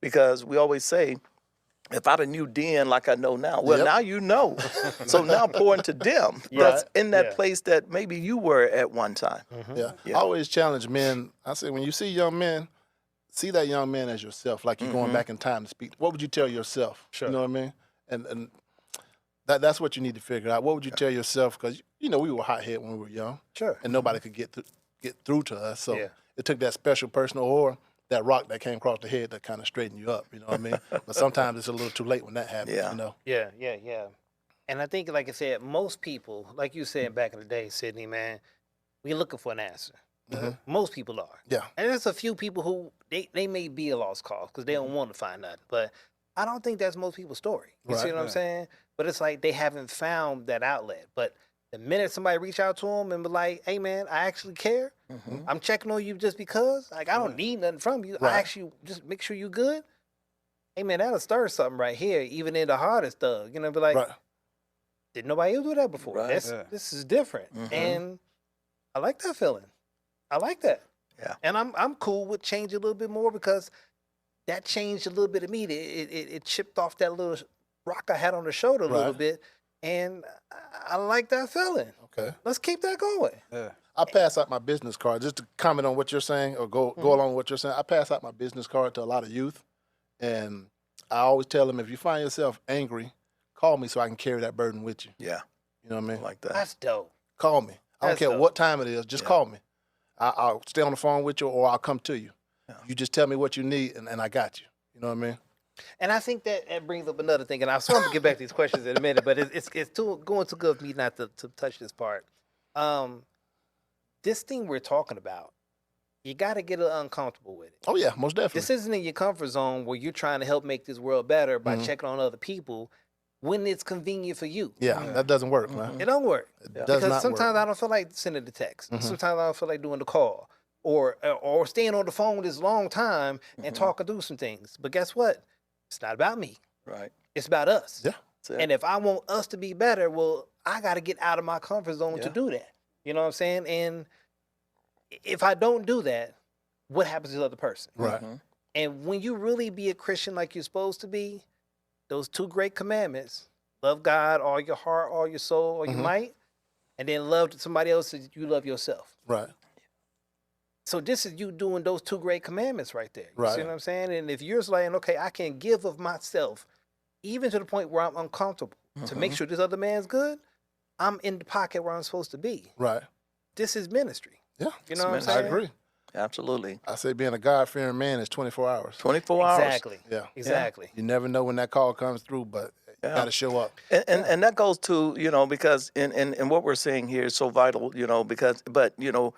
because we always say, if I'd have knew then like I know now, well, now you know. So now pour into them that's in that place that maybe you were at one time. Yeah. I always challenge men. I say, when you see young men, see that young man as yourself, like you're going back in time to speak. What would you tell yourself? Sure. You know what I mean? And that's what you need to figure out. What would you tell yourself? Because, you know, we were hothead when we were young. Sure. And nobody could get through to us. So it took that special person or that rock that came across the head that kind of straightened you up, you know what I mean? But sometimes it's a little too late when that happens, you know? Yeah. And I think, like I said, most people, like you said back in the day, Sydney, man, we're looking for an answer. Most people are. Yeah. And there's a few people who, they may be a lost cause because they don't want to find nothing. But I don't think that's most people's story. You see what I'm saying? But it's like they haven't found that outlet. But the minute somebody reach out to them and be like, hey, man, I actually care. I'm checking on you just because. Like, I don't need nothing from you. I actually just make sure you good. Hey, man, that'll stir something right here, even in the hardest thug. You know, be like, did nobody else do that before? This is different. And I like that feeling. I like that. Yeah. And I'm cool with changing a little bit more because that changed a little bit of me. It chipped off that little rock I had on the shoulder a little bit. And I like that feeling. Okay. Let's keep that going. Yeah. I pass out my business card, just to comment on what you're saying or go along with what you're saying. I pass out my business card to a lot of youth. And I always tell them, if you find yourself angry, call me so I can carry that burden with you. Yeah. You know what I mean? Like that. That's dope. Call me. I don't care what time it is. Just call me. I'll stay on the phone with you or I'll come to you. Yeah. You just tell me what you need and I got you. You know what I mean? And I think that brings up another thing, and I'm sort of get back to these questions in a minute, but it's going too good for me not to touch this part. This thing we're talking about, you got to get uncomfortable with it. Oh, yeah, most definitely. This isn't in your comfort zone where you're trying to help make this world better by checking on other people when it's convenient for you. Yeah, that doesn't work, man. It don't work. It does because not sometimes work. I don't feel like sending the text. Sometimes I don't feel like doing the call or staying on the phone this long time and talking through some things. But guess what? It's not about me. Right. It's about us. Yeah. And if I want us to be better, well, I got to get out of my comfort zone to do that. You know what I'm saying? And if I don't do that, what happens to the other person? Right. And when you really be a Christian like you're supposed to be, those two great commandments, love God, all your heart, all your soul, all your might, and then love somebody else as you love yourself. Right. So this is you doing those two great commandments right there. You Right. see what I'm saying? And if you're saying, okay, I can give of myself, even to the point where I'm uncomfortable, to make sure this other man's good, I'm in the pocket where I'm supposed to be. Right. This is ministry. Yeah. You know what I'm saying? I agree. Absolutely. I say being a God-fearing man is 24 hours. 24 hours. Exactly. Yeah. Exactly. You never know when that call comes through, but you got to show up. And that goes to, you know, because in what we're saying here is so vital, you know, because, but, you know,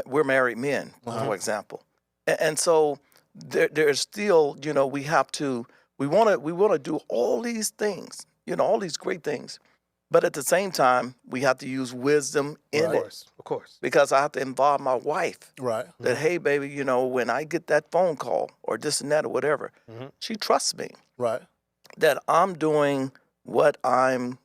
we're married men, for example. And so there's still, you know, we want to do all these things, you know, all these great things. But at the same time, we have to use wisdom in it. Of course. Because I have to involve my wife. Right. That, hey, baby, you know, when I get that phone call or this and that or whatever, she trusts me. Right. That I'm doing what I'm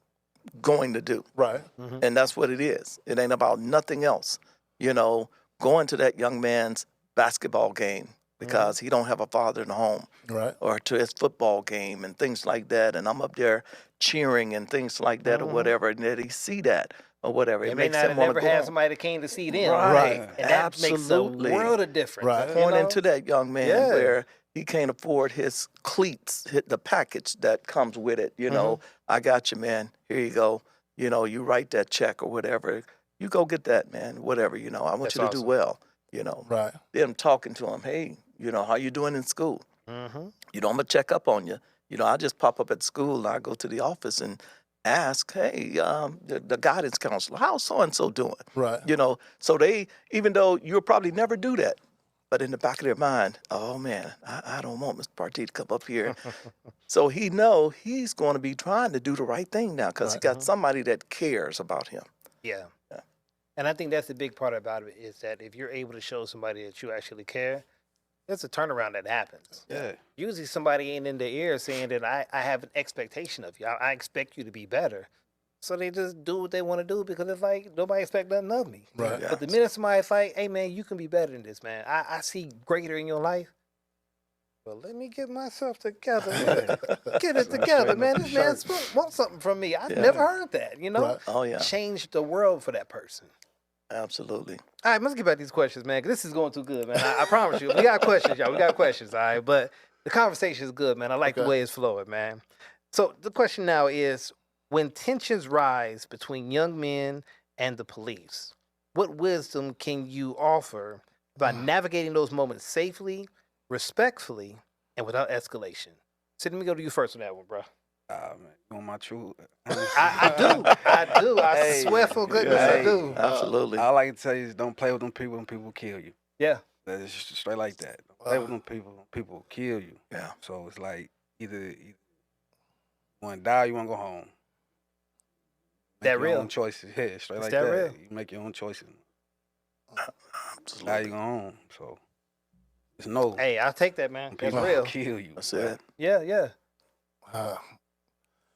going to do. Right. And that's what it is. It ain't about nothing else. You know, going to that young man's basketball game because he don't have a father in the home. Right. Or to his football game and things like that. And I'm up there cheering and things like that or whatever. And that he see that or whatever. They may not have never had somebody that came to see them. Right. And that makes a world of difference. Right. Pointing to that young man where he can't afford his cleats, the package that comes with it. You know, I got you, man. Here you go. You know, you write that check or whatever. You go get that, man. Whatever, you know. I want you to do well, you know. Right. Then talking to him, hey, you know, how you doing in school? You know, I'm going to check up on you. You know, I just pop up at school and I go to the office and ask, hey, the guidance counselor, how's so-and-so doing? Right. You know, so they, even though you'll probably never do that, but in the back of their mind, oh, man, I don't want Mr. Partee to come up here. So he know he's going to be trying to do the right thing now because he got somebody that cares about him. Yeah. And I think that's the big part about it is that if you're able to show somebody that you actually care, there's a turnaround that happens. Yeah. Usually somebody ain't in their ear saying that I have an expectation of you. I expect you to be better. So they just do what they want to do because it's like nobody expects nothing of me. Right. But the minute somebody's like, hey, man, you can be better than this, man. I see greater in your life. Well, let me get myself together. Get it together, man. This man wants something from me. I've never heard that, you know? Right. Oh, yeah. Change the world for that person. Absolutely. All right, let's get back to these questions, man, because this is going too good, man. I promise you. We got questions, y'all. We got questions, all right? But the conversation is good, man. I like the way it's flowing, man. So the question now is, when tensions rise between young men and the police, what wisdom can you offer about navigating those moments safely, respectfully, and without escalation? So let me go to you first on that one, bro. Man, you want my truth? I do. I swear for goodness, I do. Absolutely. All I can tell you is don't play with them people and people will kill you. Yeah. That's just straight like that. Don't play with them people will kill you. Yeah. So it's like either you want to die or you want to go home. Make That your real? own choices. Yeah, straight like that that. real? You make your own choices. Absolutely. Now you go home. So it's no. Hey, I'll take that, man. That's People will real. kill you. That's it. Yeah.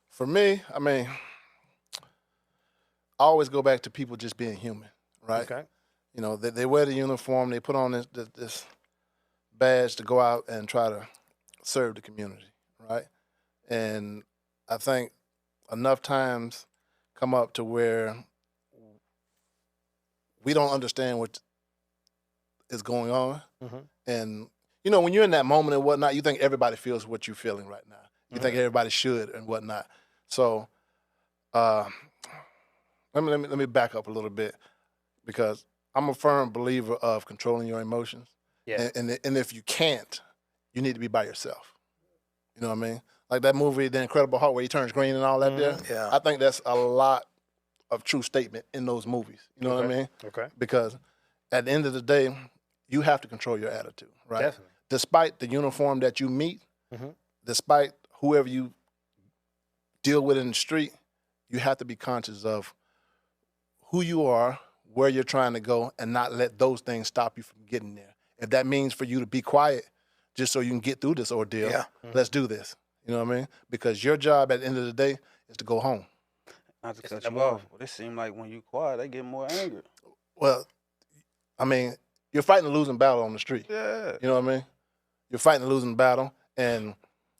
For me, I mean, I always go back to people just being human, right? Okay. You know, they wear the uniform, they put on this badge to go out and try to serve the community, right? And I think enough times come up to where we don't understand what is going on. Mm-hmm. And, you know, when you're in that moment and whatnot, you think everybody feels what you're feeling right now. You think everybody should and whatnot. So let me back up a little bit, because I'm a firm believer of controlling your emotions. Yeah. And if you can't, you need to be by yourself. You know what I mean? Like that movie, The Incredible Hulk, where he turns green and all that there. Yeah. I think that's a lot of true statement in those movies. You know what I mean? Okay. Because at the end of the day, you have to control your attitude, right? Definitely. Despite the uniform that you meet, Mhm. despite whoever you deal with in the street, you have to be conscious of who you are, where you're trying to go, and not let those things stop you from getting there. If that means for you to be quiet just so you can get through this ordeal, let's do this. You know what I mean? Because your job at the end of the day is to go home. Not to cut you off, but it seems like when you quiet, they get more angry. Well, I mean, you're fighting a losing battle on the street. Yeah. You know what I mean? You're fighting a losing battle. And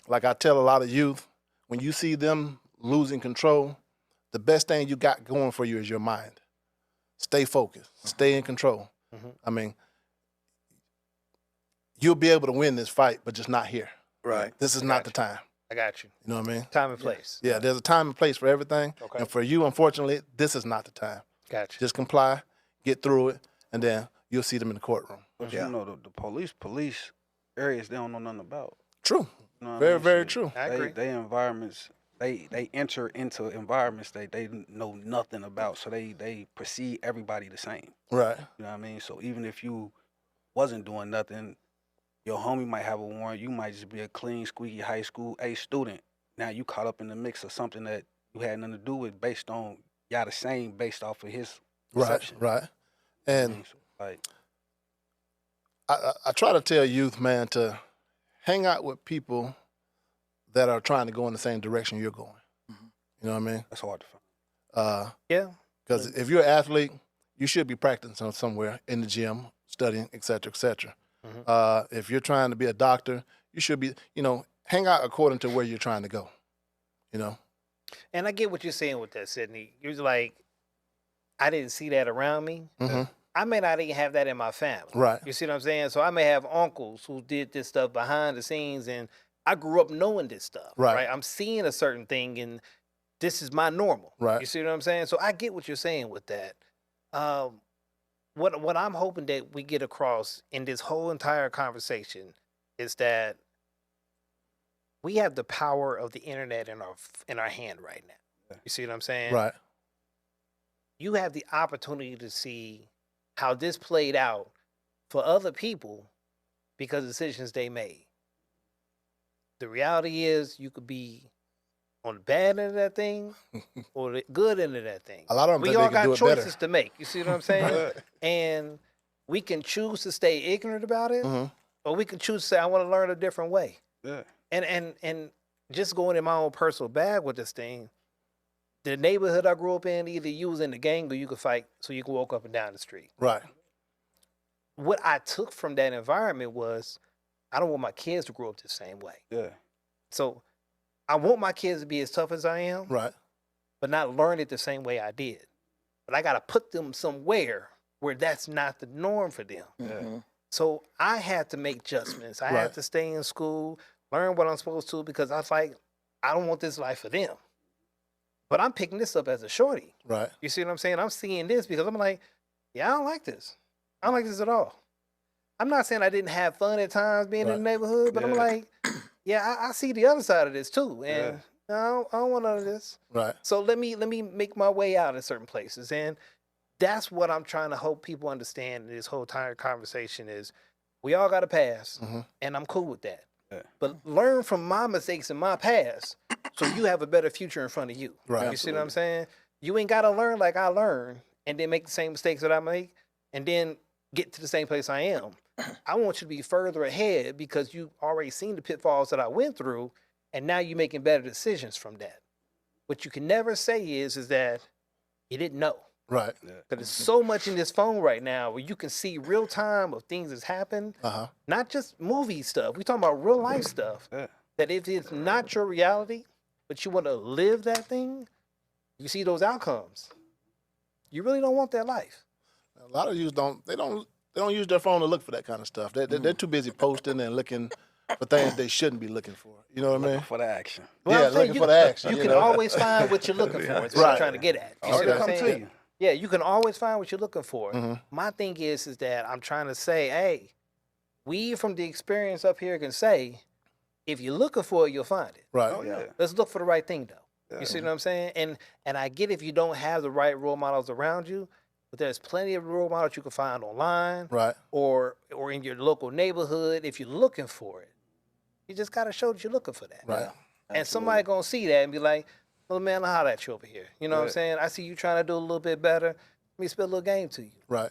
like I tell a lot of youth, when you see them losing control, the best thing you got going for you is your mind. Stay focused. Stay in control. I mean, you'll be able to win this fight, but just not here. Right. This is not the time. I got you. You know what I mean? Time and place. Yeah, there's a time and place for everything. Okay. And for you, unfortunately, this is not the time. Got you. Just comply, get through it, and then you'll see them in the courtroom. But you know, the police areas they don't know nothing about. True. You know what I Very, mean? very So true. I agree. They environments, they enter into environments they know nothing about. So they perceive everybody the same. Right. You know what I mean? So even if you wasn't doing nothing, your homie might have a warrant. You might just be a clean, squeaky high school A student. Now you caught up in the mix of something that you had nothing to do with, based on y'all the same, based off of his perception. Right. And So, like, I try to tell youth, man, to hang out with people that are trying to go in the same direction you're going. You know what I mean? that's hard to find. Yeah. Because if you're an athlete, you should be practicing somewhere in the gym, studying, et cetera, et cetera. If you're trying to be a doctor, you should be, hang out according to where you're trying to go, And I get what you're saying with that, Sydney. You're like, I didn't see that around me. I may not even have that in my family. Right. You see what I'm saying? So I may have uncles who did this stuff behind the scenes, and I grew up knowing this stuff. Right. I'm seeing a certain thing, and this is my normal. Right. You see what I'm saying? So I get what you're saying with that. What I'm hoping that we get across in this whole entire conversation is that we have the power of the internet in our hand right now. You see what I'm saying? Right. You have the opportunity to see how this played out for other people because of decisions they made. The reality is you could be on the bad end of that thing or the good end of that thing. A lot of them We think all they can do got it choices better. to make. You see what I'm saying? And we can choose to stay ignorant about it, or we can choose to say, I want to learn a different way. Yeah. And just going in my own personal bag with this thing, the neighborhood I grew up in, either you was in the gang or you could fight so you could walk up and down the street. Right. What I took from that environment was I don't want my kids to grow up the same way. Yeah. So I want my kids to be as tough as I am, Right. but not learn it the same way I did. But I got to put them somewhere where that's not the norm for them. Mm-hmm. So I had to make adjustments. I Right. had to stay in school, learn what I'm supposed to, because I was like, I don't want this life for them. But I'm picking this up as a shorty. Right. You see what I'm saying? I'm seeing this because I'm like, yeah, I don't like this. I don't like this at all. I'm not saying I didn't have fun at times being in the neighborhood, but I'm like, yeah, I see the other side of this too. And I don't want none of this. Right. So let me make my way out in certain places. And that's what I'm trying to hope people understand in this whole entire conversation is we all got a past, and I'm cool with that. Yeah. But learn from my mistakes in my past so you have a better future in front of you. Right. You see what I'm saying? You ain't got to learn like I learned and then make the same mistakes that I make and then get to the same place I am. I want you to be further ahead because you've already seen the pitfalls that I went through, and now you're making better decisions from that. What you can never say is that you didn't know. Right. Because there's so much in this phone right now where you can see real time of things that's happened, not just movie stuff. We're talking about real life stuff. That if it's not your reality, but you want to live that thing, you see those outcomes. You really don't want that life. A lot of youth don't use their phone to look for that kind of stuff. They're too busy posting and looking for things they shouldn't be looking for. You know what I mean? Looking for the action. Well, yeah, I'm saying looking for the action. You can always find what you're looking for. Is what I'm trying to get at. You see what I'm Come saying? to you. Yeah, you can always find what you're looking for. My thing is that I'm trying to say, hey, we from the experience up here can say, if you're looking for it, you'll find it. Right. Oh, yeah. Let's look for the right thing, though. You see what I'm saying? And I get if you don't have the right role models around you, but there's plenty of role models you can find online, Right. or in your local neighborhood if you're looking for it. You just got to show that you're looking for that. Right. And somebody going to see that and be like, well, man, I'll holler at you over here. You know what I'm saying? I see you trying to do a little bit better. Let me spit a little game to you. Right.